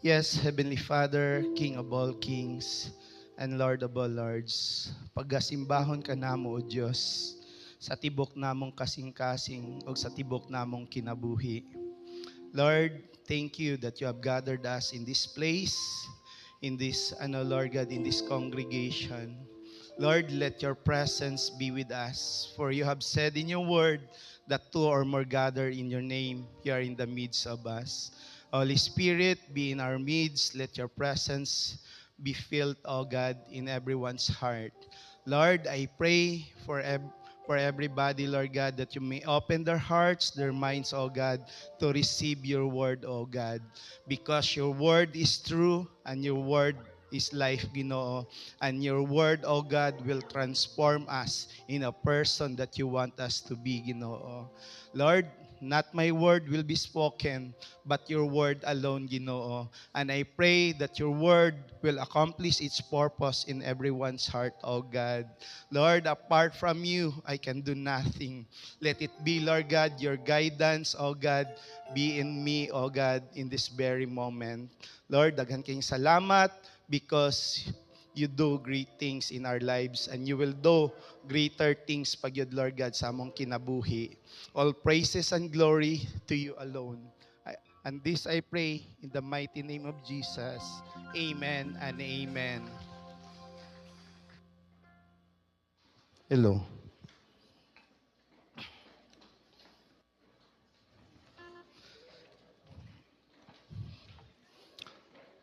Yes, Heavenly Father, King of all kings, and Lord of all lords, pagasimbahon ka namo, O Diyos, sa tibok namong kasing-kasing o sa tibok namong kinabuhi. Lord, thank you that you have gathered us in this place, in this, Lord God, in this congregation. Lord, let your presence be with us. For you have said in your word that two or more gather in your name, you are in the midst of us. Holy Spirit, be in our midst. Let your presence be filled, O God, in everyone's heart. Lord, I pray for everybody, Lord God, that you may open their hearts, their minds, O God, to receive your word, O God. Because your word is true and your word is life, Ginoo. And your word, O God, will transform us in a person that you want us to be, Ginoo. Lord, not my word will be spoken, but your word alone, Ginoo. And I pray that your word will accomplish its purpose in everyone's heart, O God. Lord, apart from you, I can do nothing. Let it be, Lord God, your guidance, O God, be in me, O God, in this very moment. Lord, daghan kayong salamat because you do great things in our lives and you will do greater things pag yun, Lord God, sa among kinabuhi. All praises and glory to you alone. And this I pray in the mighty name of Jesus. Amen and amen. Hello.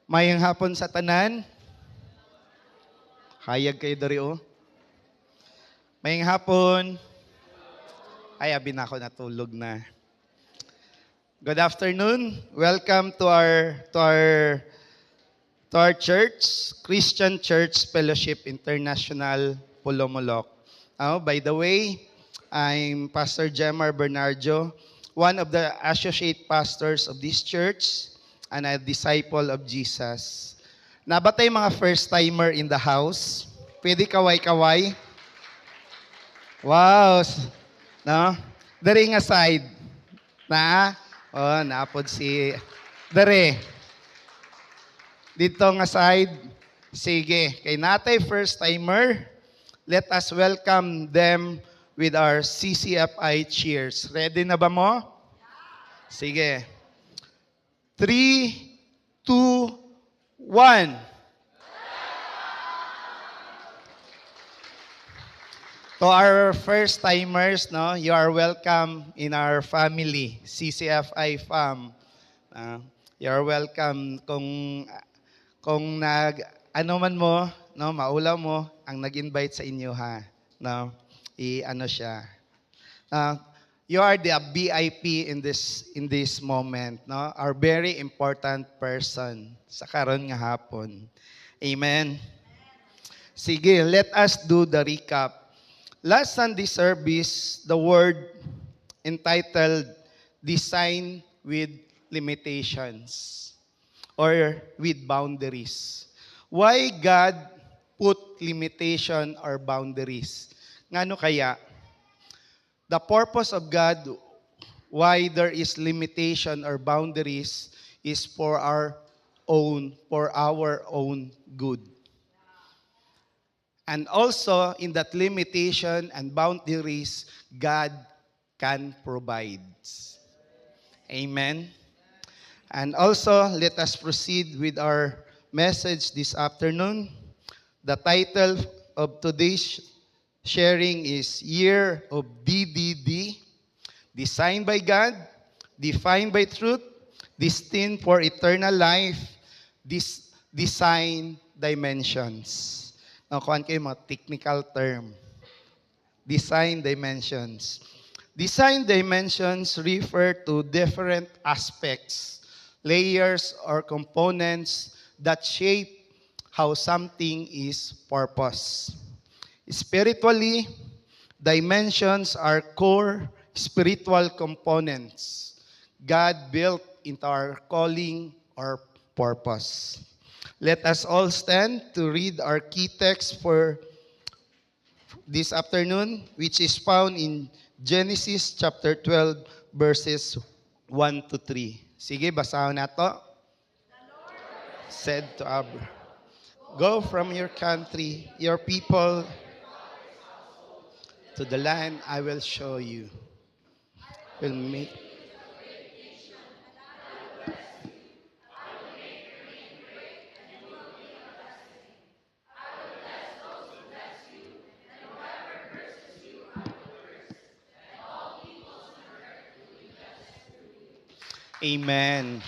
Mayang hapon sa tanan. Hayag kayo dari o. Mayang hapon. Ay, abi na ako natulog na. Good afternoon. Welcome to our church, Christian Church Fellowship International, Pulomolok. By the way, I'm Pastor Jemar Bernardo, one of the associate pastors of this church and a disciple of Jesus. Nabatay mga first-timer in the house? Pwede kaway-kaway? Wow! No? Dari nga side. Na? Oh, naapod si... Dari. Dito nga side. Sige. Kay natay first-timer, let us welcome them with our CCFI cheers. Ready na ba mo? Sige. 3, 2, 1. To our first-timers, no, you are welcome in our family, CCFI fam. You are welcome kung ano man mo, no, maulaw mo ang nag-invite sa inyo ha. No, i-ano siya. You are the VIP in this moment, no? Our very important person sa karon nga hapon. Amen. Sige, let us do the recap. Last Sunday service, the word entitled Design with Limitations or with Boundaries. Why God put limitation or boundaries? Ngano kaya? The purpose of God, why there is limitation or boundaries, is for our own good. And also, in that limitation and boundaries, God can provide. Amen. And also, let us proceed with our message this afternoon. The title of today's sharing is Year of DDD, designed by God, defined by truth, destined for eternal life, design dimensions. Nakuhaan kayo mga technical term. Design dimensions. Design dimensions refer to different aspects, layers, or components that shape how something is purpose. Spiritually, dimensions are core spiritual components God built into our calling or purpose. Let us all stand to read our key text for this afternoon, which is found in Genesis chapter 12, verses 1 to 3. Sige, basahan na to. said to Abraham, "Go from your country, your people, to the land I will show you. Will make Amen."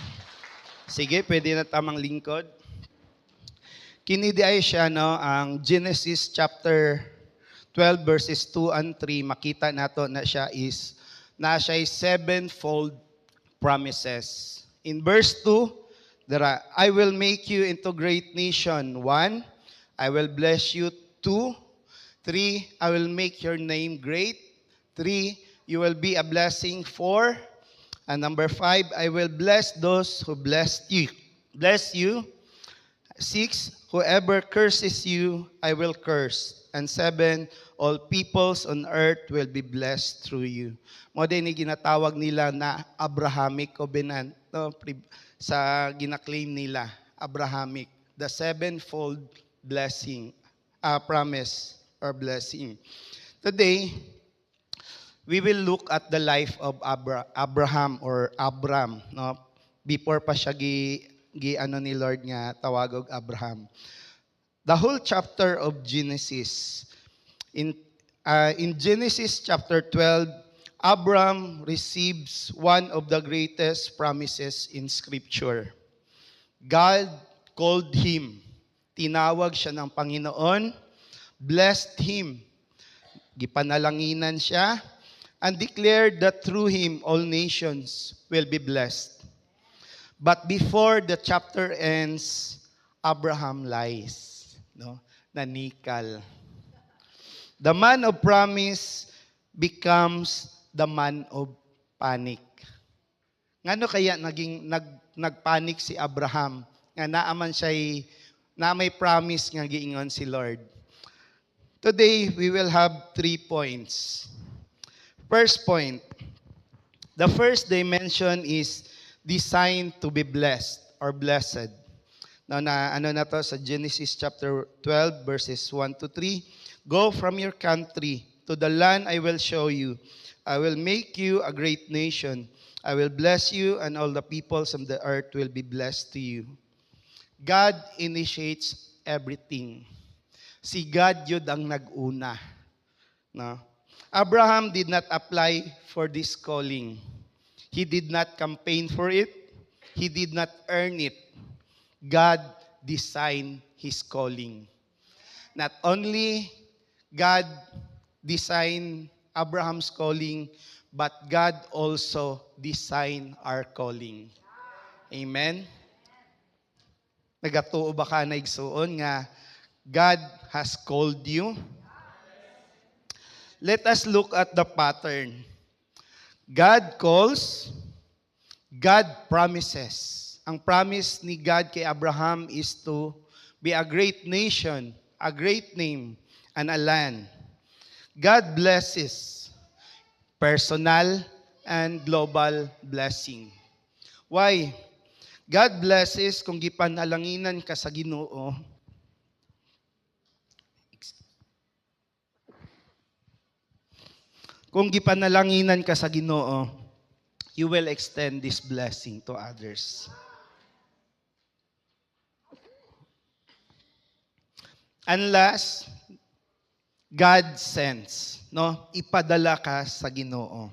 Sige, pwede na tamang lingkod. Kini di ay siya no, ang Genesis chapter 12 verses 2 and 3, makita nato na siya ay sevenfold promises. In verse 2, there are, I will make you into great nation. 1, I will bless you. 2, 3, I will make your name great. 3, you will be a blessing. 4, and number 5, I will bless those who bless you. Bless you. 6, whoever curses you, I will curse. And 7, all peoples on earth will be blessed through you. Mo din ni ginatawag nila na Abrahamic covenant, no? Sa ginaklaim nila, Abrahamic, the sevenfold blessing, promise or blessing. Today, we will look at the life of Abraham or Abram, no? Before pa siya ano ni Lord nga tawag og Abraham. The whole chapter of Genesis. In Genesis chapter 12, Abram receives one of the greatest promises in Scripture. God called him. Tinawag siya ng Panginoon, blessed him. Gipanalanginan siya, and declared that through him all nations will be blessed. But before the chapter ends, Abraham lies, no? Nanikal. The man of promise becomes the man of panic. Ngano kaya nagpanic si Abraham nga naaman siya na may promise nga giingon si Lord? Today we will have 3 points. First point, the first dimension is designed to be blessed or blessed. Now, ano na to sa Genesis chapter 12 verses 1 to 3. Go from your country to the land I will show you. I will make you a great nation. I will bless you, and all the peoples of the earth will be blessed to you. God initiates everything. Si God yun ang nag-una. No? Abraham did not apply for this calling. He did not campaign for it. He did not earn it. God designed his calling. Not only God designed Abraham's calling, but God also designed our calling. Amen? Nagatuo ba ka na igsuon nga God has called you? Let us look at the pattern. God calls, God promises. Ang promise ni God kay Abraham is to be a great nation, a great name, and a land. God blesses, personal and global blessing. Why? God blesses kung gipanalanginan ka sa Ginoo. Kung gipanalanginan ka sa Ginoo, you will extend this blessing to others. And last, God sends, no? Ipadala ka sa Ginoo.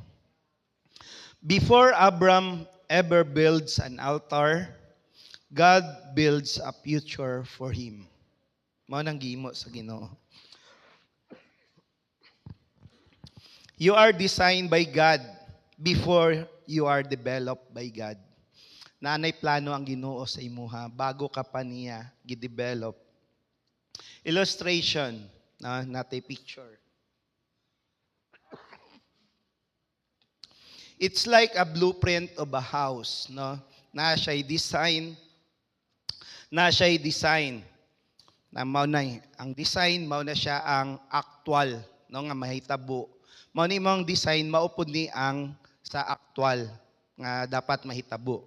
Before Abram ever builds an altar, God builds a future for him. Mao nang gihimo sa Ginoo. You are designed by God before you are developed by God. Nanay plano ang Ginoo sa imuha bago ka pa niya gi-develop. Illustration, natay picture. It's like a blueprint of a house, no? Na siya'y design. Na mao na ang design mao na siya ang actual, no, nga mahitabo. Mao ni mong design maupod ni ang sa actual nga dapat mahitabo.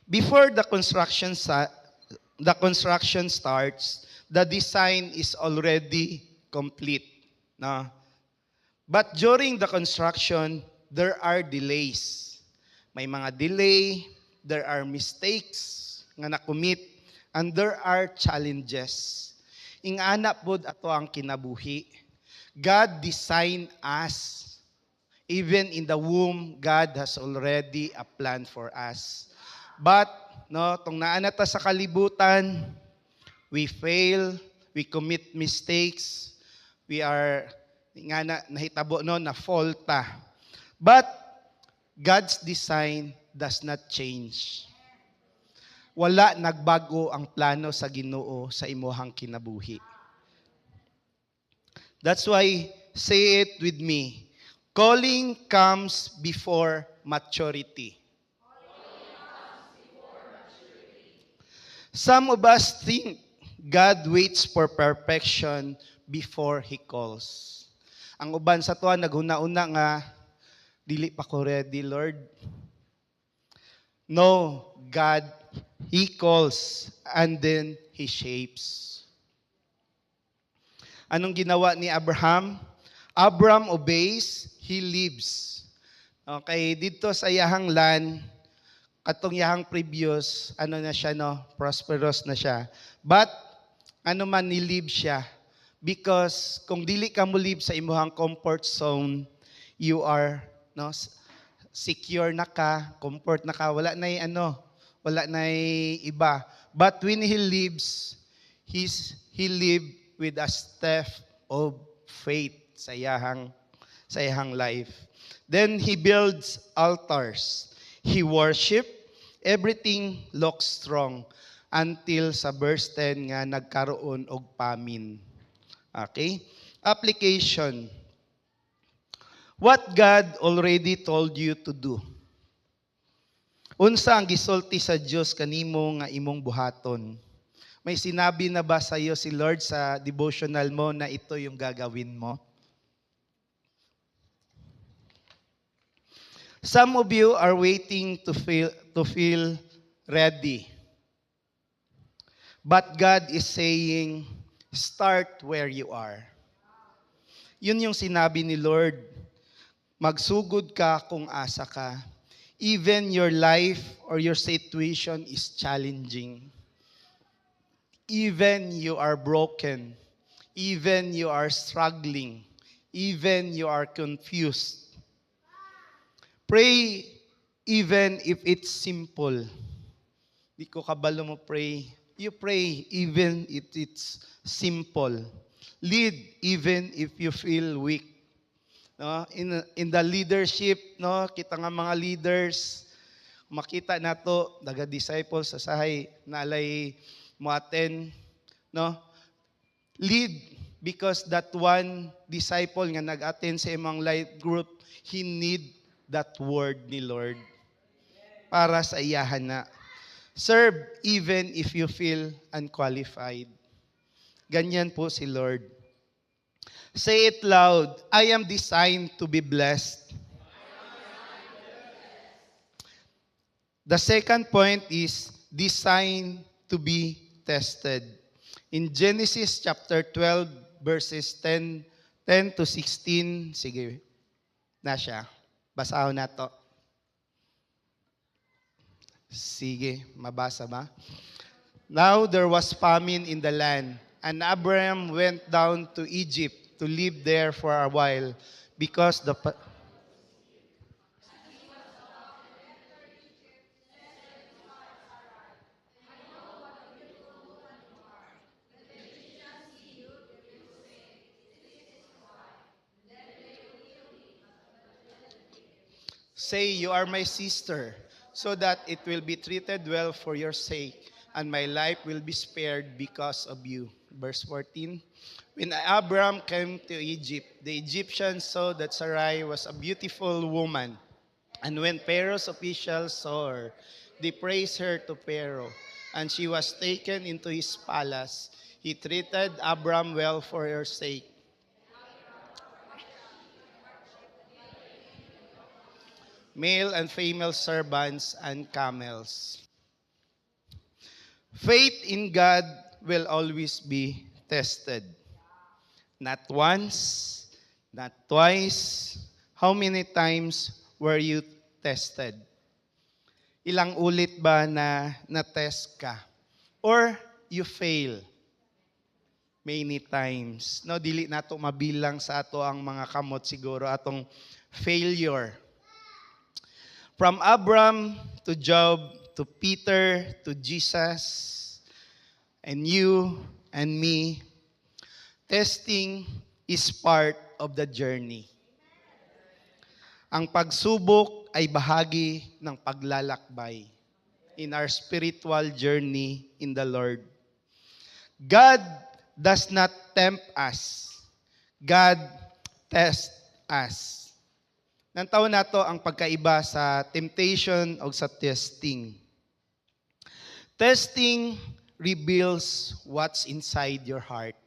Before the construction the construction starts, the design is already complete. No? But during the construction, there are delays. May mga delay, there are mistakes nga nakumit, and there are challenges. Ing anak pod ato ang kinabuhi. God designed us. Even in the womb, God has already a plan for us. But, no, tong naana ta sa kalibutan, we fail, we commit mistakes, we are, nga nahitabo no, na faulta. But, God's design does not change. Wala nagbago ang plano sa Ginoo sa imuhang kinabuhi. That's why, say it with me. Calling comes before maturity. Some of us think God waits for perfection before He calls. Ang uban sa tuwa, naghuna-una nga, dili pa ko ready, Lord. No, God, He calls and then He shapes. Anong ginawa ni Abraham? Abraham obeys, he lives. Okay, dito sa yahang land, katong yahang previous, ano na siya, no? Prosperous na siya. But, ano man nilive siya. Because, kung dili ka mo live sa imuhang comfort zone, you are, no, secure na ka, comfort na ka, wala na wala na iba. But when he lives, he lived with a step of faith sa iyahang life. Then he builds altars. He worship. Everything looks strong until sa verse 10 nga nagkaroon og pamin. Okay? Application. What God already told you to do. Unsa ang gisulti sa Dios kanimo nga imong buhaton? May sinabi na ba sa iyo si Lord sa devotional mo na ito yung gagawin mo? Some of you are waiting to feel ready. But God is saying, start where you are. Yun yung sinabi ni Lord. Magsugod ka kung asa ka. Even your life or your situation is challenging. Even you are broken. Even you are struggling. Even you are confused. Pray even if it's simple. Di ko kabalo mo pray. You pray even if it's simple. Lead even if you feel weak. No? In the leadership, no, kita nga mga leaders, makita nato daga disciples sa sahay nalay mo attend, no? Lead because that one disciple nga nag-attend sa imong life group, he need that word ni Lord para sa iyahan na. Serve even if you feel unqualified. Ganyan po si Lord. Say it loud. I am designed to be blessed. The second point is designed to be tested. In Genesis chapter 12 verses 10 to 16, sige, na siya. Basahon na to. Sige, mabasa ba? Now there was famine in the land, and Abraham went down to Egypt to live there for a while because say, you are my sister, so that it will be treated well for your sake, and my life will be spared because of you. Verse 14. When Abram came to Egypt, the Egyptians saw that Sarai was a beautiful woman. And when Pharaoh's officials saw her, they praised her to Pharaoh, and she was taken into his palace. He treated Abram well for her sake. Male and female servants and camels. Faith in God will always be tested. Not once, not twice. How many times were you tested? Ilang ulit ba na na-test ka? Or you fail many times? No, dili nato mabilang sa ato ang mga kamot siguro atong failure. From Abram to Job to Peter to Jesus and you and me, testing is part of the journey. Ang pagsubok ay bahagi ng paglalakbay in our spiritual journey in the Lord. God does not tempt us. God tests us. Nantaw na to ang pagkaiba sa temptation o sa testing. Testing reveals what's inside your heart.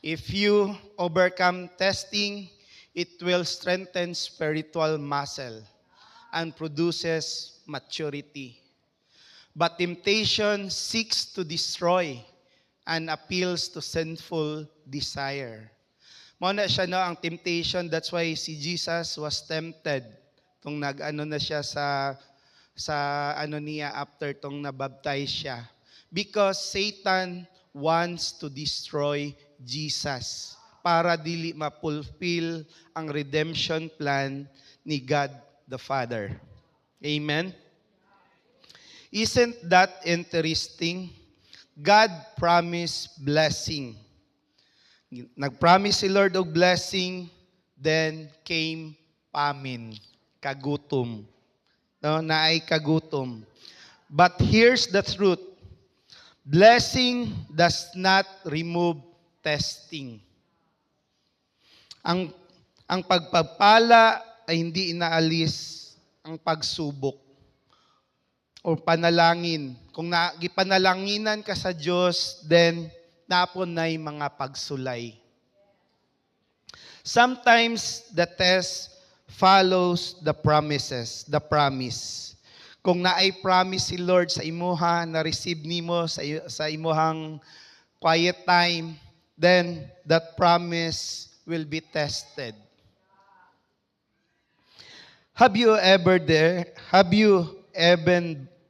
If you overcome testing, it will strengthen spiritual muscle and produces maturity. But temptation seeks to destroy and appeals to sinful desire. Mao na siya no, ang temptation. That's why si Jesus was tempted. Tung nag-ano na siya sa ano niya after tong nabaptize siya. Because Satan wants to destroy Jesus para dili ma-fulfill ang redemption plan ni God the Father. Amen? Isn't that interesting? God promised blessing. Nag-promise si Lord og blessing, then came famine, kagutom. No, naay kagutom. But here's the truth. Blessing does not remove testing. Ang pagpapala ay hindi inaalis ang pagsubok o panalangin. Kung gipanalanginan ka sa Diyos, then napon na'y mga pagsulay. Sometimes the test follows the promises, the promise. Kung naay promise si Lord sa imuha, na-receive nimo sa imuhang quiet time, then that promise will be tested. Have you ever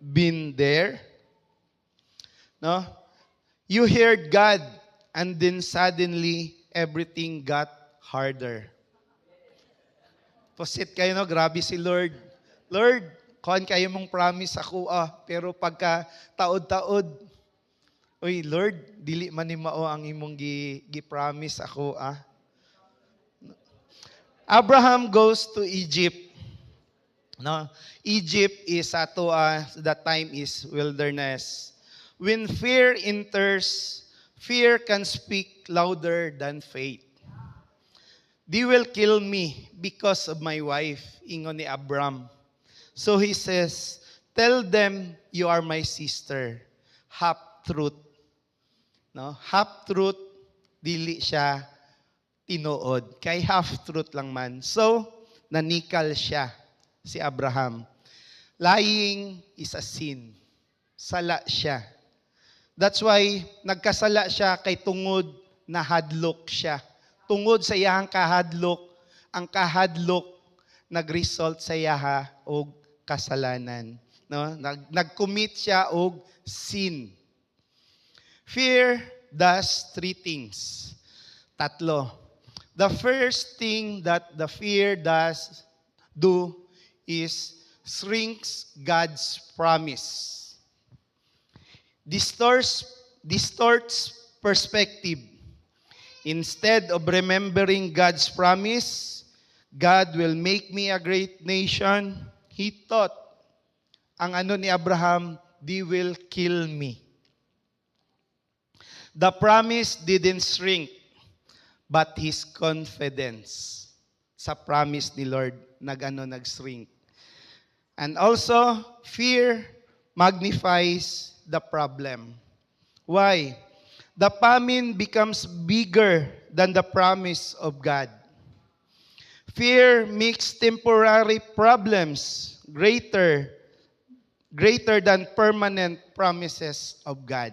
been there? No? You heard God and then suddenly everything got harder. Posit kayo, no? Grabe si Lord. Lord, kuhan kayo mong promise ako, pero pagka taod-taod, uy, Lord, dili man ni mao ang imong gi-promise ako, Abraham goes to Egypt. No? Egypt is ato, that time is wilderness. When fear enters, fear can speak louder than faith. They will kill me because of my wife, ingon ni Abram. So he says, tell them you are my sister. Half-truth. No? Half-truth, dili siya tinuod. Kay half-truth lang man. So, nanikal siya, si Abraham. Lying is a sin. Sala siya. That's why nagkasala siya kay tungod na hadlok siya. Tungod sa iyang kahadlok, ang kahadlok nag-result sa iyaha og kasalanan. No? Nag-commit siya og sin. Fear does three things. Tatlo. The first thing that the fear do is shrinks God's promise. Distorts perspective. Instead of remembering God's promise, God will make me a great nation, he thought, ang ano ni Abraham, they will kill me. The promise didn't shrink, but his confidence sa promise ni Lord nag-shrink. And also, fear magnifies the problem. Why? The famine becomes bigger than the promise of God. Fear makes temporary problems greater greater than permanent promises of God.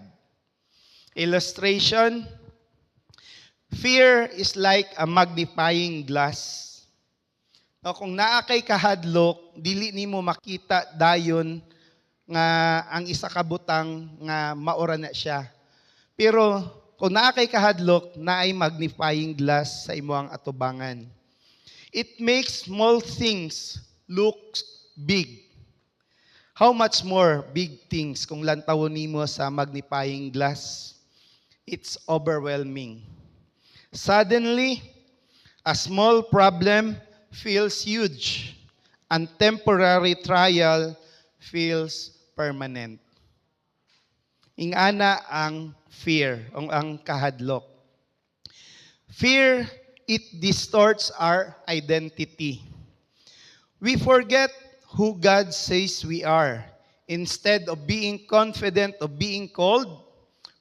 Illustration, fear is like a magnifying glass. No, kung naa kay kahadlok, dili nimo makita dayon nga ang isa ka butang nga maura na siya. Pero kung naa kay kahadlok, naay magnifying glass sa imong atubangan. It makes small things look big. How much more big things kung lantawon nimo sa magnifying glass? It's overwhelming. Suddenly, a small problem feels huge, and temporary trial feels permanent. Ingana ang fear, ang kahadlok. Fear, it distorts our identity. We forget who God says we are. Instead of being confident of being called,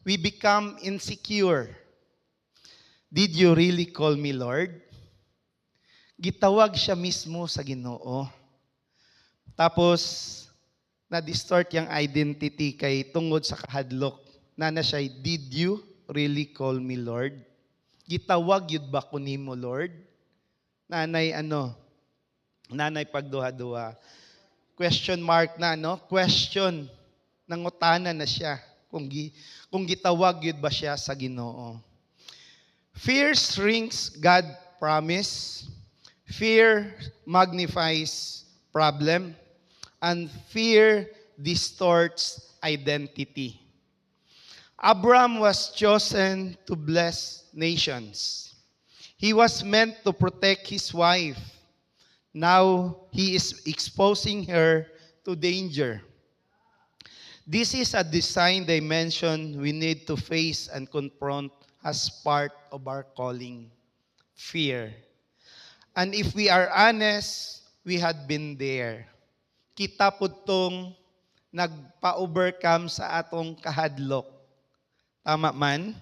we become insecure. Did you really call me Lord? Gitawag siya mismo sa Ginoo. Tapos, na-distort yung identity kay tungod sa kahadlok. Na siya, did you really call me Lord? Gitawag yun ba ko nimo Lord? Nanay pagduha-duha. Question mark na, no? Question. Nangutana na siya kung gitawag yun ba siya sa Ginoo. Fear shrinks God promise. Fear magnifies problem, and fear distorts identity. Abraham was chosen to bless nations. He was meant to protect his wife. Now he is exposing her to danger. This is a design dimension we need to face and confront as part of our calling. Fear. And if we are honest, we had been there. Kita po itong nagpa-overcome sa atong kahadlok. Tama man?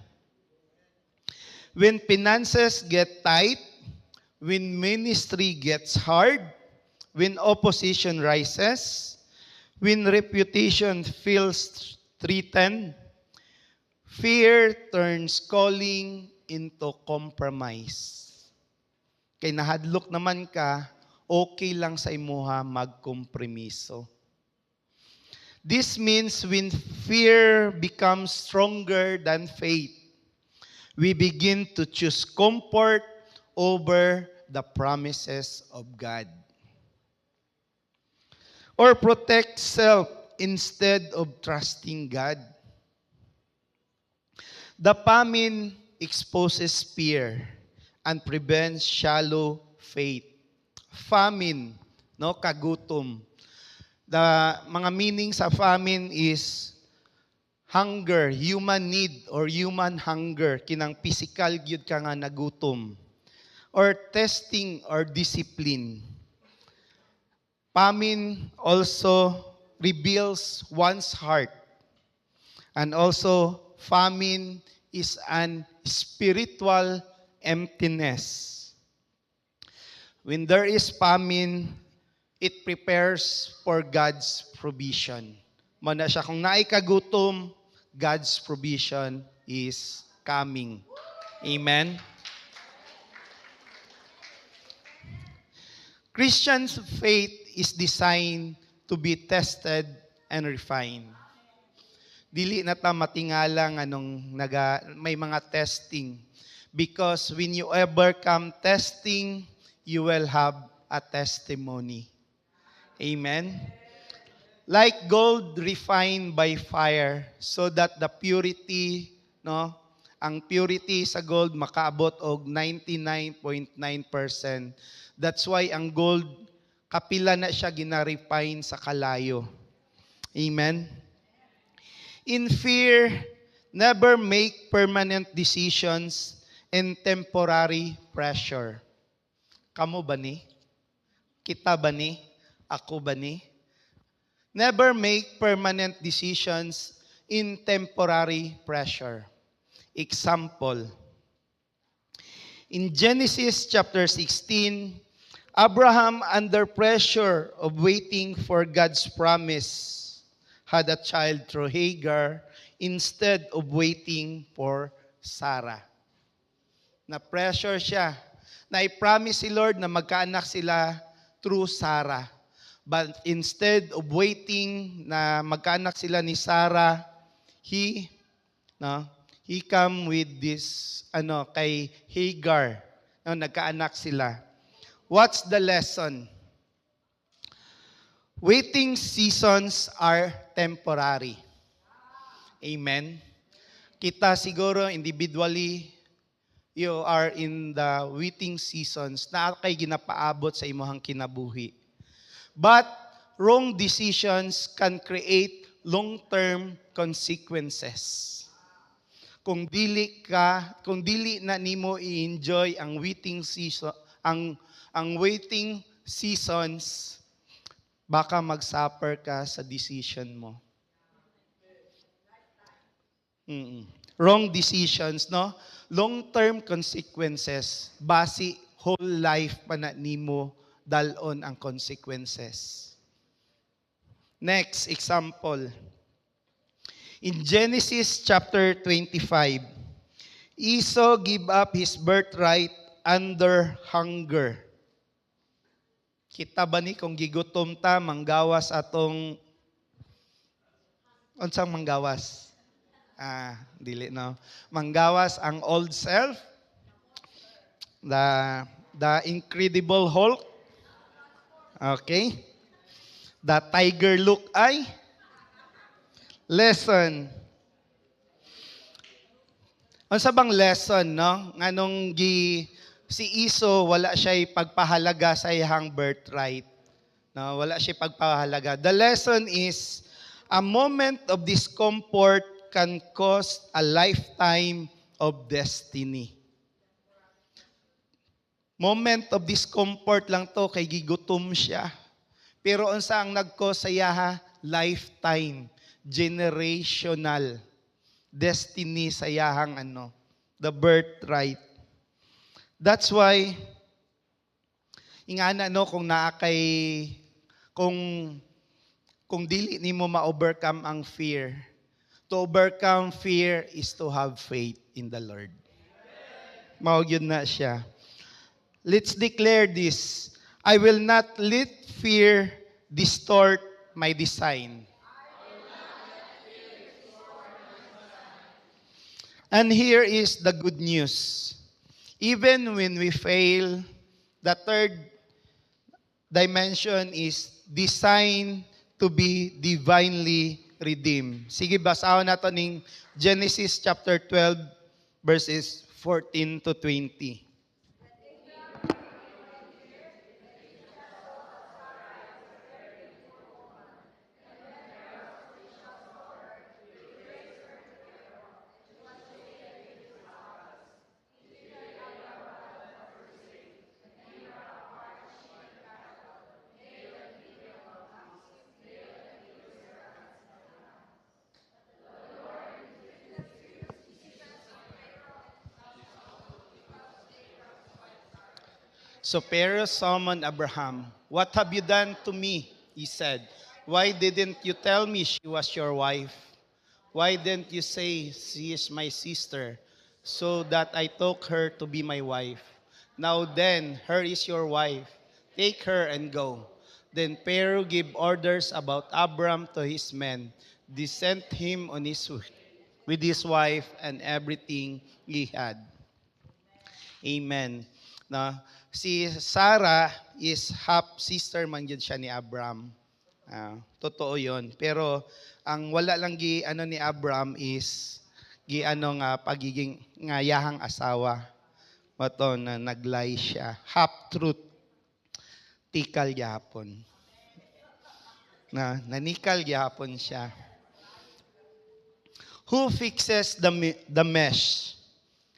When finances get tight, when ministry gets hard, when opposition rises, when reputation feels threatened, fear turns calling into compromise. Kay nahadlok naman ka, okay lang sa imuha magkompromiso. This means when fear becomes stronger than faith, we begin to choose comfort over the promises of God. Or protect self instead of trusting God. The famine exposes fear and prevents shallow faith. Famine, no, kagutom. The mga meaning sa famine is hunger, human need or human hunger, kinang physical gyud ka nga nagutom. Or testing or discipline. Famine also reveals one's heart. And also, famine is an spiritual emptiness. When there is famine, it prepares for God's provision. Mana siya, kung naay kagutom, God's provision is coming. Amen? Christian's faith is designed to be tested and refined. Dili na ta matingala nga nung may mga testing. Because when you overcome testing, you will have a testimony. Amen? Like gold refined by fire, so that the purity, no, ang purity sa gold makaabot og 99.9%. That's why ang gold, kapila na siya gina-refine sa kalayo. Amen? In fear, never make permanent decisions in temporary pressure. Kamo ba ni? Kita ba ni? Ako ba ni? Never make permanent decisions in temporary pressure. Example, in Genesis chapter 16, Abraham, under pressure of waiting for God's promise, had a child through Hagar instead of waiting for Sarah. Na-pressure siya. Na-promise si Lord na magkaanak sila through Sarah. But instead of waiting na magkaanak sila ni Sarah, he come with this kay Hagar. Nagkaanak sila. What's the lesson? Waiting seasons are temporary. Amen. Kita siguro individually, you are in the waiting seasons na kay ginapaabot sa imong kinabuhi. But wrong decisions can create long-term consequences. Kung dili na nimo i-enjoy ang waiting season, ang waiting seasons, baka mag-suffer ka sa decision mo. Wrong decisions, no? Long-term consequences, basi whole life pa na nimo dalon ang consequences. Next example. In Genesis chapter 25, Esau gave up his birthright under hunger. Kita ba ni kung gigutom ta, manggawas atong, unsang manggawas? Dili no. Manggawas ang old self, the Incredible Hulk, okay? The tiger look eye. Lesson. Unsa bang lesson, no? Nganong si Esau wala siya pagpahalaga sa iyang birthright. No, wala siya pagpahalaga. The lesson is a moment of discomfort can cost a lifetime of destiny. Moment of discomfort lang to kay gigutom siya. Pero unsa ang nag-cause sa iya lifetime, generational destiny sa iyang the birthright. That's why ingana kung dili nimo ma-overcome ang fear. To overcome fear is to have faith in the Lord. Mao gyud na siya. Let's declare this. I will not let fear distort my design. And here is the good news. Even when we fail, the third dimension is designed to be divinely redeemed. Sige, basahon nato ning Genesis chapter 12 verses 14 to 20. So Pharaoh summoned Abraham. What have you done to me? He said. Why didn't you tell me she was your wife? Why didn't you say she is my sister, so that I took her to be my wife? Now then, her is your wife. Take her and go. Then Pharaoh gave orders about Abram to his men. They sent him on his way with his wife and everything he had. Amen. Na si Sarah is half sister man gyud siya ni Abram. Totoo 'yon. Pero ang wala lang ni Abram is nga pagiging ngayahang asawa. Mato na naglay siya. Half truth. Tikal gyapon. Nanikal gyapon siya. Who fixes the mesh?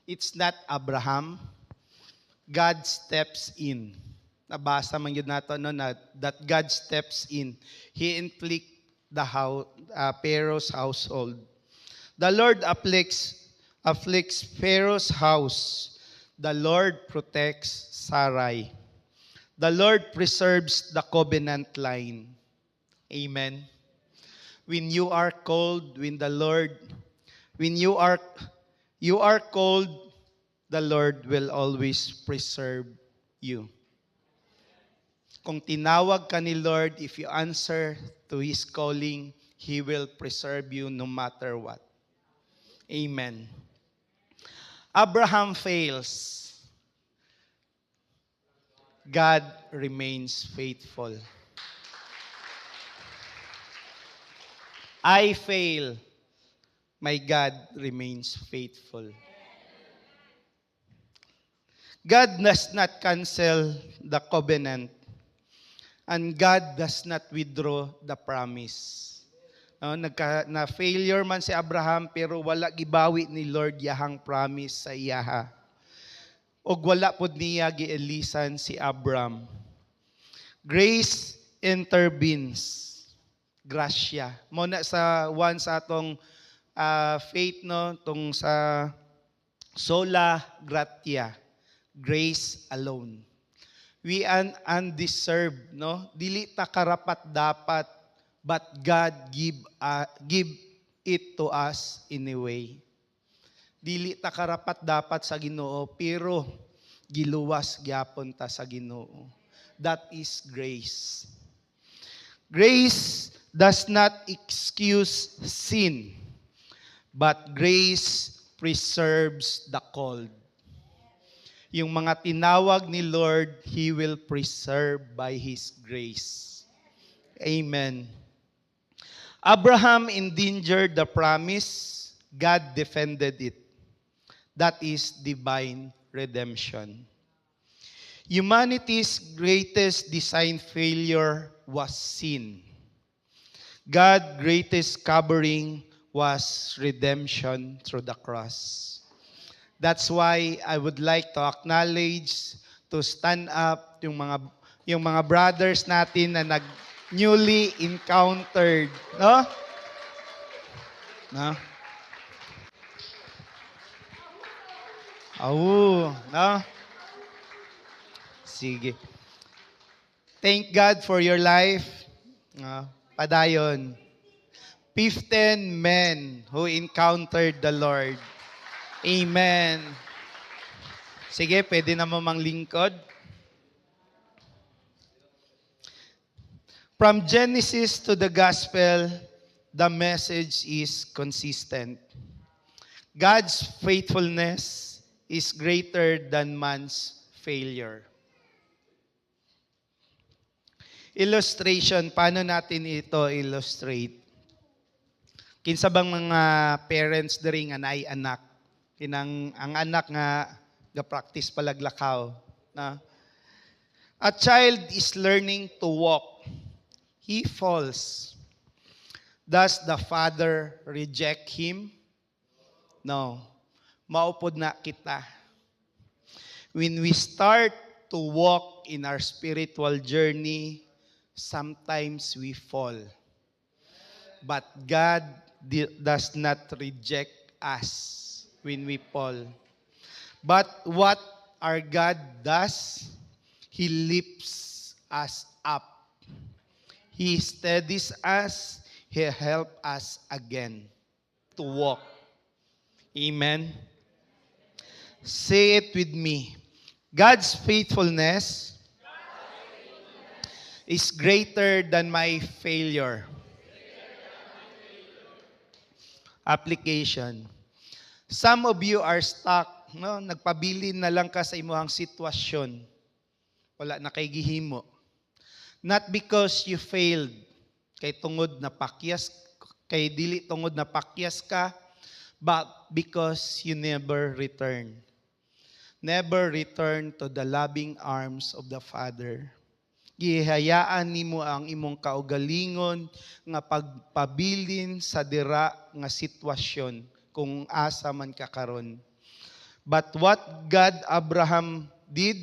It's not Abraham. God steps in. Nabasa man yun nato that God steps in. He inflict the Pharaoh's household. The Lord afflicts Pharaoh's house. The Lord protects Sarai. The Lord preserves the covenant line. Amen. When you are cold, when you are cold, the Lord will always preserve you. Kung tinawag ka ni Lord, if you answer to His calling, He will preserve you no matter what. Amen. Abraham fails. God remains faithful. I fail. My God remains faithful. God does not cancel the covenant, and God does not withdraw the promise. No, na failure man si Abraham pero wala gibawi ni Lord yahang promise sa iyaha. Og wala pud niya gielisan si Abram. Grace intervenes. Gracia. Mo na sa one sa atong faith no tong sa sola gratia. Grace alone. We undeserved, no? Dili ta karapat dapat, but God give it to us anyway. Dili ta karapat dapat sa Ginoo, pero giluwas gyapon ta sa Ginoo. That is grace. Grace does not excuse sin, but grace preserves the called. Yung mga tinawag ni Lord, He will preserve by His grace. Amen. Abraham endangered the promise, God defended it. That is divine redemption. Humanity's greatest design failure was sin. God's greatest covering was redemption through the cross. That's why I would like to acknowledge, to stand up yung mga brothers natin na newly encountered, no? No? No? Sige. Thank God for your life. Padayon. 15 men who encountered the Lord. Amen. Sige, pwede na mo manglingkod. From Genesis to the Gospel, the message is consistent. God's faithfulness is greater than man's failure. Illustration, paano natin ito illustrate? Kinsa bang mga parents diri nga naay anak? Ang anak nga ga-practice palaglakaw. Na? A child is learning to walk. He falls. Does the father reject him? No. Maupod na kita. When we start to walk in our spiritual journey, sometimes we fall. But God does not reject us when we fall. But what our God does, He lifts us up. He steadies us. He helps us again to walk. Amen. Say it with me. God's faithfulness is greater than my failure. Application. Some of you are stuck, no? Nagpabilin na lang ka sa imuhang sitwasyon. Wala na kay gihimo. Not because you failed, kay dili tungod na pakyas ka, but because you never returned. Never return to the loving arms of the Father. Gihayaan nimo ang imong kaugalingon nga pagpabilin sa dira nga sitwasyon kung asa man ka karon. But what God Abraham did,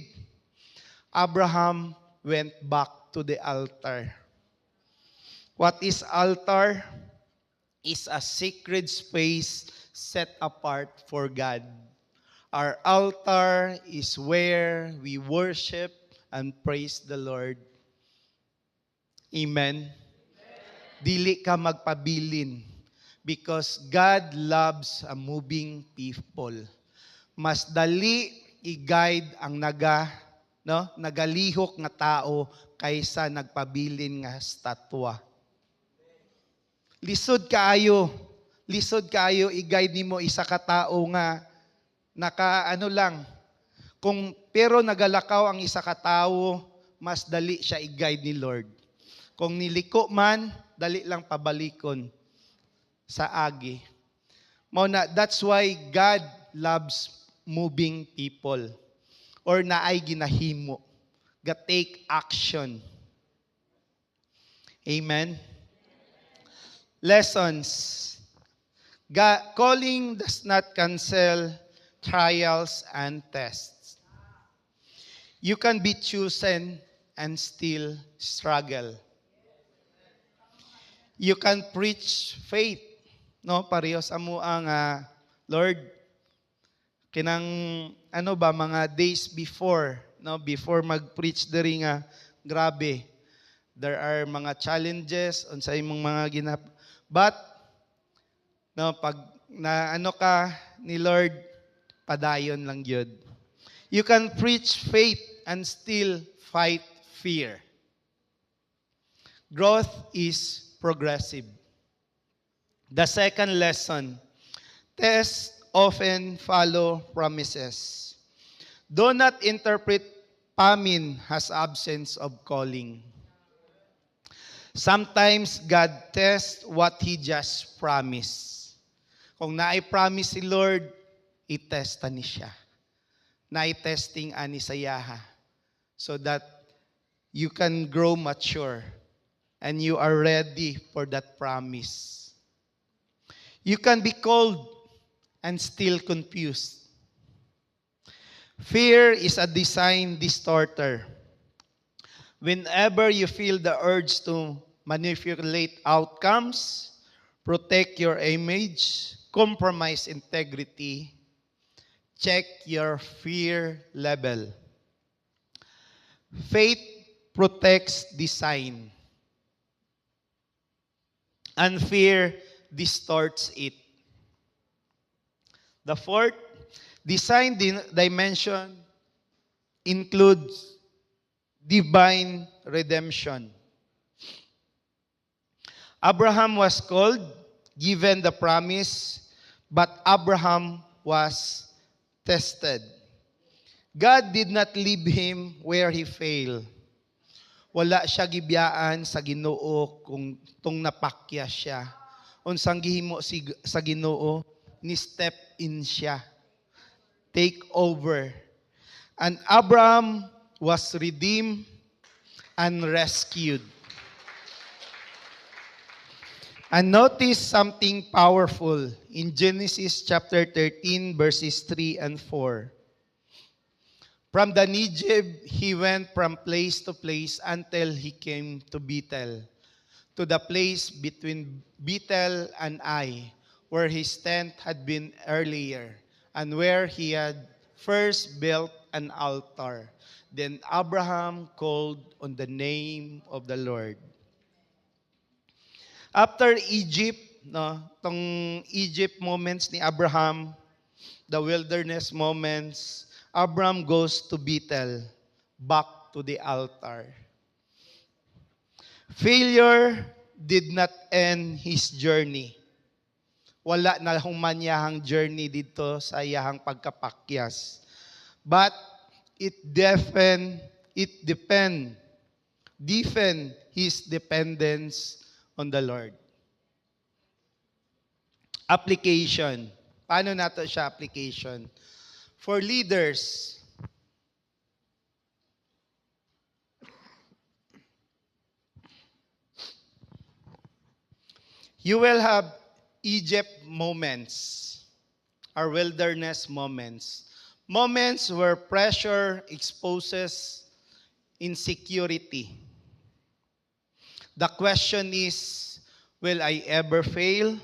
Abraham went back to the altar. What is altar? Is a sacred space set apart for God. Our altar is where we worship and praise the Lord. Amen. dili ka magpabilin. Because God loves a moving people. Mas dali i-guide ang nagalihok nga tao kaysa nagpabilin nga statwa. Lisod kaayo i-guide nimo isa ka tao nga lang. Pero nagalakaw ang isa ka tao, mas dali siya i-guide ni Lord. Kung niliko man, dali lang pabalikon sa agi. That's why God loves moving people. Or naay ginahimo. Ga take action. Amen? Lessons. Calling does not cancel trials and tests. You can be chosen and still struggle. You can preach faith. Pareho sa mo ang Lord, kinang mga days before, before mag-preach diri nga, grabe. There are mga challenges sa imong mga but pag ka ni Lord, padayon lang yun. You can preach faith and still fight fear. Growth is progressive. The second lesson, tests often follow promises. Do not interpret famine as absence of calling. Sometimes God tests what He just promised. Kung naay-promise si Lord, i-testa ni siya. Naay-testing ani sayaha. So that you can grow mature and you are ready for that promise. You can be cold and still confused. Fear is a design distorter. Whenever you feel the urge to manipulate outcomes, protect your image, compromise integrity, check your fear level. Faith protects design, and fear distorts it. The fourth design dimension includes divine redemption. Abraham was called, given the promise, but Abraham was tested. God did not leave him where he failed. Wala siya gibiyaan sa Ginoo kung tung napakya siya. Unsang gihimo sa Ginoo, ni step in siya. Take over. And Abraham was redeemed and rescued. And notice something powerful in Genesis chapter 13 verses 3 and 4. From the Negev, he went from place to place until he came to Bethel, to the place between Bethel and Ai, where his tent had been earlier, and where he had first built an altar. Then Abraham called on the name of the Lord. After Egypt, tong Egypt moments ni Abraham, the wilderness moments, Abraham goes to Bethel, back to the altar. Failure did not end his journey. Wala na humanyahang journey dito sa iyahang pagkapakyas. But it deepened his dependence on the Lord. Application. Paano nato siya application? For leaders, you will have Egypt moments, or wilderness moments. Moments where pressure exposes insecurity. The question is, will I ever fail?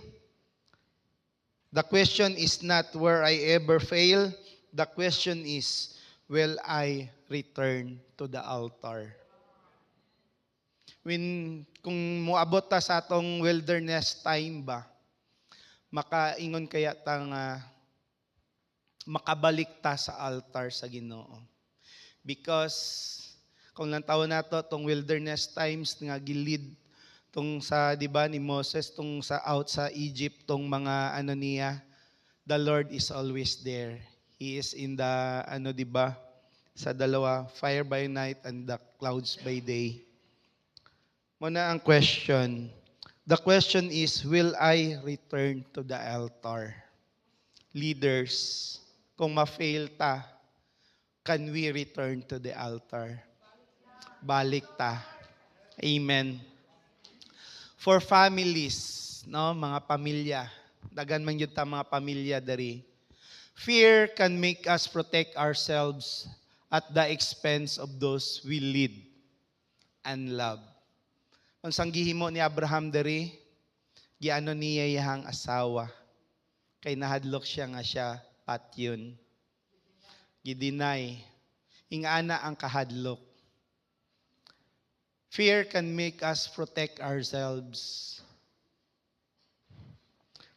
The question is not where I ever fail. The question is, will I return to the altar? kung muabot ta sa atong wilderness time ba, makaingon kaya ta nga makabalik ta sa altar sa Ginoo. Because kung lang taon nato tong wilderness times nga gilid tong sa, di ba, ni Moses tong sa out sa Egypt tong mga ano niya, the Lord is always there. He is in the ano, di ba, sa dalawa, fire by night and the clouds by day. Muna ang question. The question is, will I return to the altar? Leaders, kung ma-fail ta, can we return to the altar? Balik ta. Amen. For families, no, mga pamilya, dagan man yun ta mga pamilya dari. Fear can make us protect ourselves at the expense of those we lead and love. Unsang gihimo ni Abraham dari, giano niya iyang asawa. Kay nahadlok siya nga siya patyon. Gidinay. Ingana ang kahadlok. Fear can make us protect ourselves.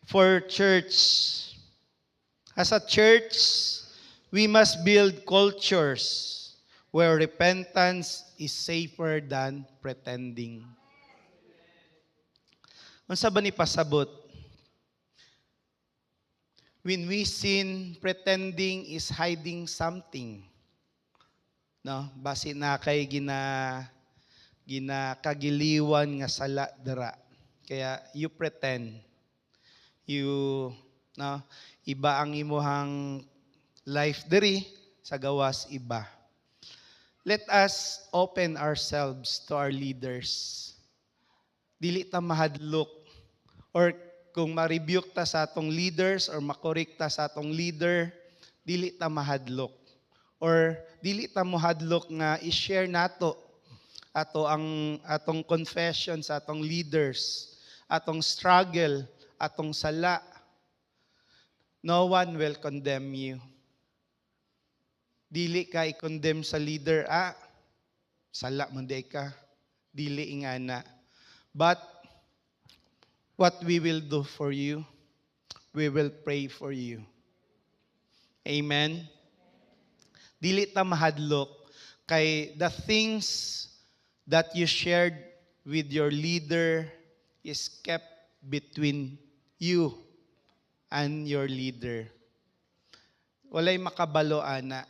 For church, as a church, we must build cultures where repentance is safer than pretending. Unsa ba ni pasabot? When we sin, pretending is hiding something. No, basi na kay ginakagiliwan nga sala dira. Kaya you pretend. You no, iba ang imuhang life diri sa gawas iba. Let us open ourselves to our leaders. Dili ta mahadlok or kung ma-rebuke ta sa atong leaders or makorek ta sa atong leader, dili ta mahadlok. Or dili ta mohadlok nga i-share nato atong confession sa atong leaders, atong struggle, atong sala. No one will condemn you. Dili ka i-condemn sa leader, sala man day ka. Dili ingana. But what we will do for you, we will pray for you. Amen. Dili ta mahadlok kay the things that you shared with your leader is kept between you and your leader. Walay makabalo ana.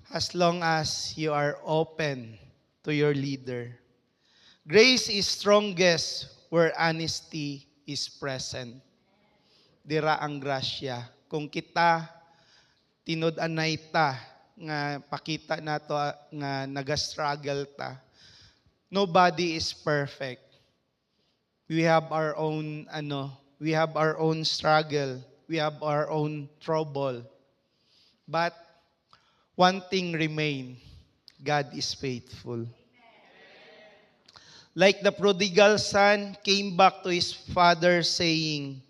As long as you are open to your leader. Grace is strongest where honesty is present. Dira ang grasya. Kung kita tinud-anay ta nga pakita nato nga naga-struggle ta. Nobody is perfect. We have our own we have our own struggle. We have our own trouble. But one thing remain. God is faithful. Like the prodigal son came back to his father saying,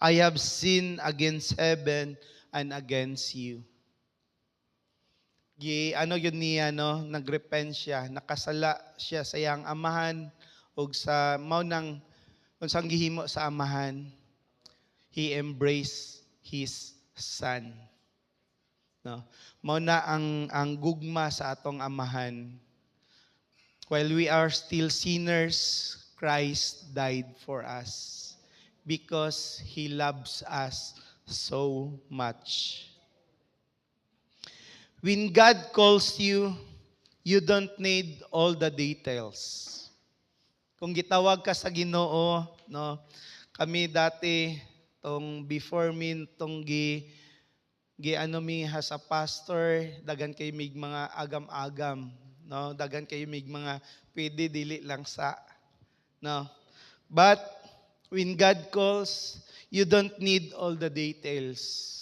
I have sinned against heaven and against you. Yun niya, nagrepent siya, nakasala siya sa iyang amahan, o sa maunang, unsang gihimo sa amahan, he embraced his son. No? Mauna ang gugma sa atong amahan. While we are still sinners, Christ died for us because He loves us so much. When God calls you, you don't need all the details. Kung gitawag ka sa Ginoo, no, kami dati before me ano mi as a pastor, dagan kay mig mga agam-agam, no, dagan kay mig mga pwede dili lang sa, no. But when God calls, you don't need all the details.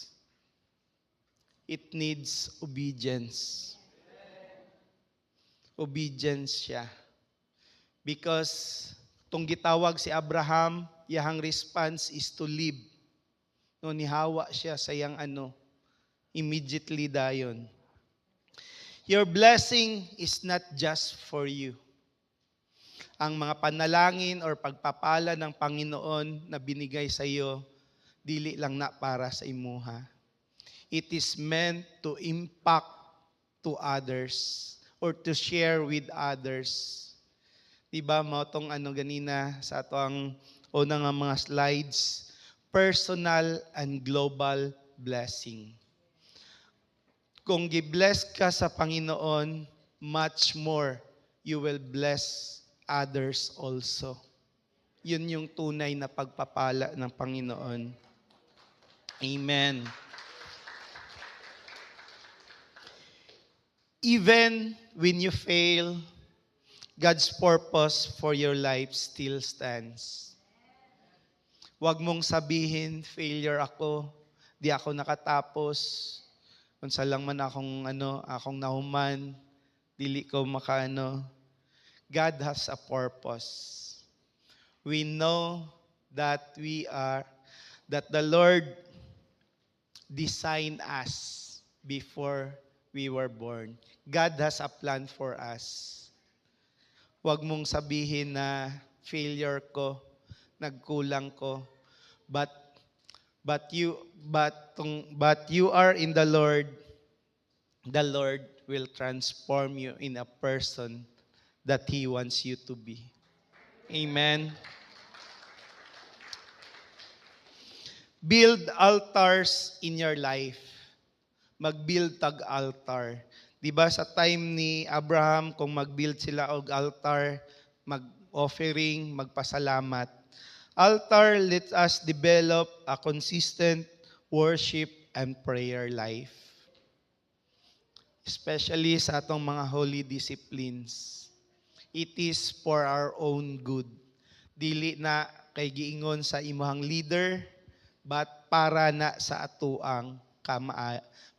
It needs obedience. Obedience siya. Because tong gitawag si Abraham, iyang response is to live. No, nihawa siya sa iyang immediately dayon. Your blessing is not just for you. Ang mga panalangin or pagpapala ng Panginoon na binigay sa iyo, dili lang na para sa imuha. It is meant to impact to others or to share with others. Diba, mo tong ganina sa ato ang unang nga mga slides, personal and global blessing. Kung gi-bless ka sa Panginoon, much more you will bless others also. Yun yung tunay na pagpapala ng Panginoon. Amen. Even when you fail, God's purpose for your life still stands. Huwag mong sabihin, failure ako, di ako nakatapos, kung lang man akong nahuman, dili ko makaano. God has a purpose. We know that that the Lord designed us before we were born. God has a plan for us. Huwag mong sabihin na failure ko, nagkulang ko, but you are in the Lord will transform you in a person that He wants you to be. Amen. Build altars in your life. Mag-build tag-altar. Diba sa time ni Abraham, kung mag-build sila og altar, mag-offering, magpasalamat. Altar, let us develop a consistent worship and prayer life. Especially sa atong mga holy disciplines. It is for our own good. Dili na kay giingon sa imong leader, but para na sa atuang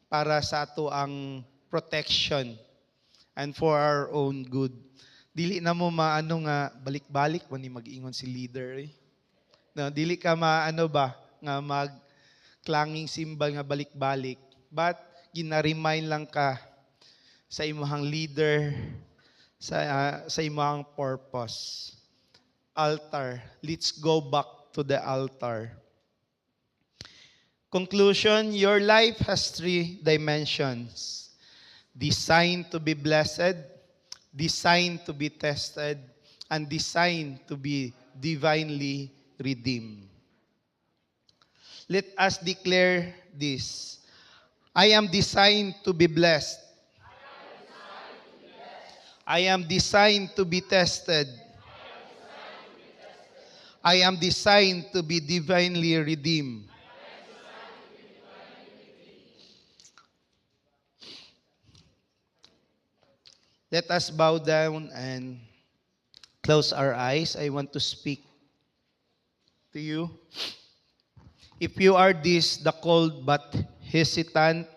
para sa atuang protection and for our own good. Dili na mo nga balik-balik mo ni mag-ingon si leader. No, dili ka nga mag-clanging symbol nga balik-balik. But gina-remind lang ka sa imong leader, sa imong purpose. Altar. Let's go back to the altar. Conclusion, your life has 3 dimensions. Designed to be blessed, designed to be tested, and designed to be divinely redeemed. Let us declare this. I am designed to be blessed. I am designed to be tested. I am designed to be divinely redeemed. Let us bow down and close our eyes. I want to speak to you. If you are the cold but hesitant,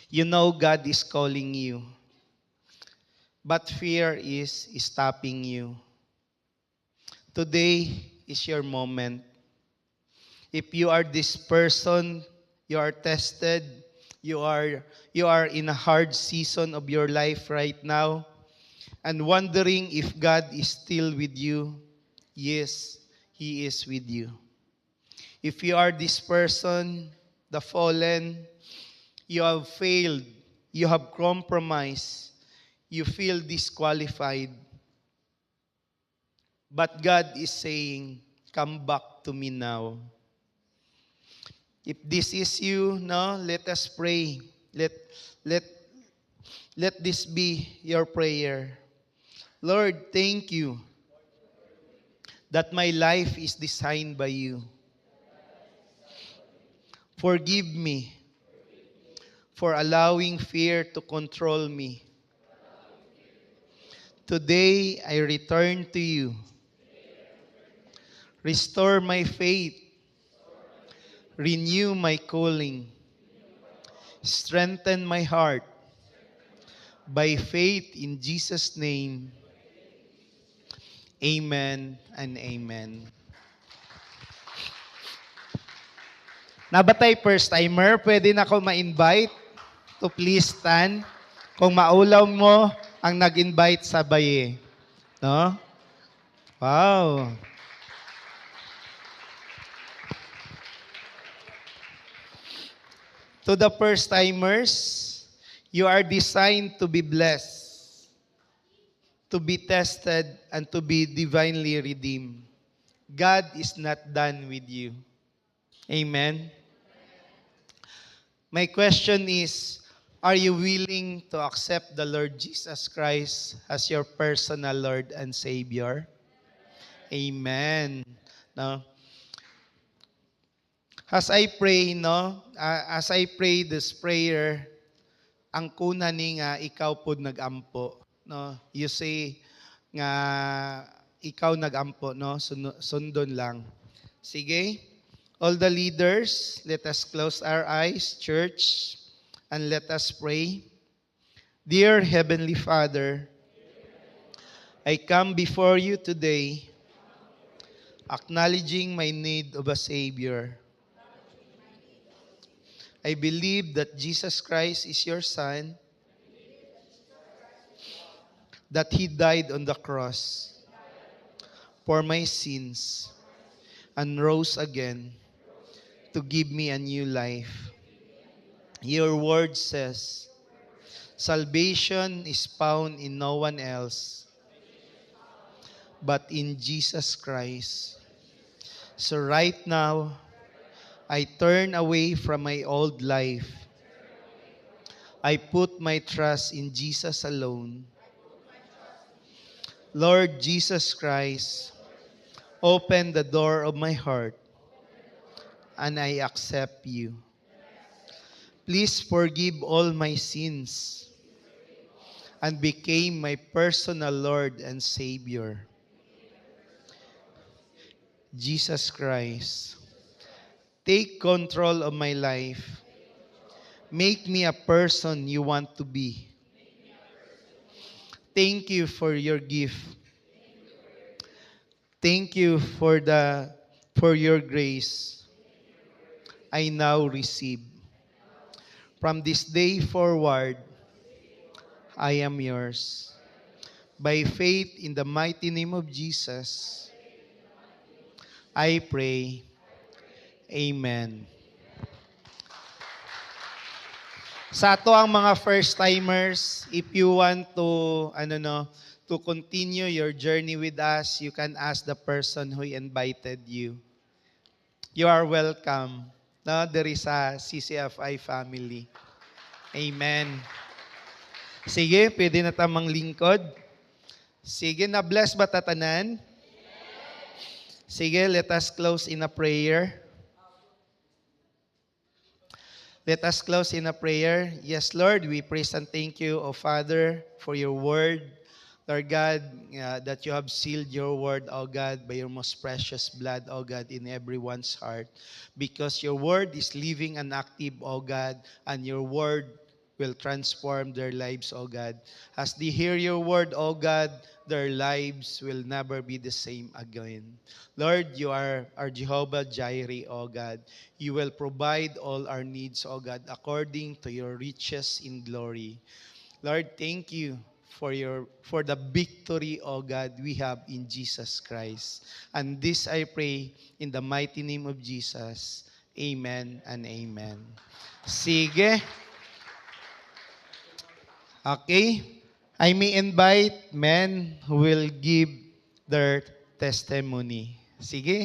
you know God is calling you. But fear is stopping you. Today is your moment. If you are this person, you are tested, you are in a hard season of your life right now, and wondering if God is still with you, yes, He is with you. If you are this person, the fallen, you have failed, you have compromised, you feel disqualified, but God is saying, come back to me now. If this is you, let us pray. Let this be your prayer. Lord, thank you that my life is designed by you. Forgive me for allowing fear to control me. Today, I return to you. Restore my faith. Renew my calling. Strengthen my heart. By faith in Jesus' name. Amen and amen. Nabatay first timer, pwede na ako ma-invite to please stand. Kung maulaw mo ang nag-invite sa baye. No? Wow. To the first-timers, you are designed to be blessed, to be tested, and to be divinely redeemed. God is not done with you. Amen. My question is, are you willing to accept the Lord Jesus Christ as your personal Lord and Savior? Amen. No? As I pray, no? As I pray this prayer, ang kuna ni nga ikaw pod nagampo, no? You say nga ikaw nagampo, no? Sundon lang. Sige. All the leaders, let us close our eyes, church, and let us pray. Dear Heavenly Father, I come before you today acknowledging my need of a Savior. I believe that Jesus Christ is your Son, that He died on the cross for my sins and rose again to give me a new life. Your word says, salvation is found in no one else but in Jesus Christ. So right now, I turn away from my old life. I put my trust in Jesus alone. Lord Jesus Christ, open the door of my heart and I accept you. Please forgive all my sins and become my personal Lord and Savior. Jesus Christ, take control of my life. Make me a person you want to be. Thank you for your gift. Thank you for your grace I now receive. From this day forward, I am yours. By faith in the mighty name of Jesus, I pray. Amen. Sa ato ang mga first-timers, if you want to, to continue your journey with us, you can ask the person who invited you. You are welcome. No, there is a CCFI family. Amen. Sige, pwede na tamang lingkod. Sige, na-bless ba tatanan? Sige, let us close in a prayer. Let us close in a prayer. Yes, Lord, we praise and thank you, O Father, for your word. Lord God, that you have sealed your word, O God, by your most precious blood, O God, in everyone's heart. Because your word is living and active, O God, and your word will transform their lives, O God. As they hear your word, O God, their lives will never be the same again. Lord, you are our Jehovah Jireh, O God. You will provide all our needs, O God, according to your riches in glory. Lord, thank you for the victory, O God, we have in Jesus Christ. And this I pray in the mighty name of Jesus. Amen and amen. Sige. Okay. I may invite men who will give their testimony. Sige.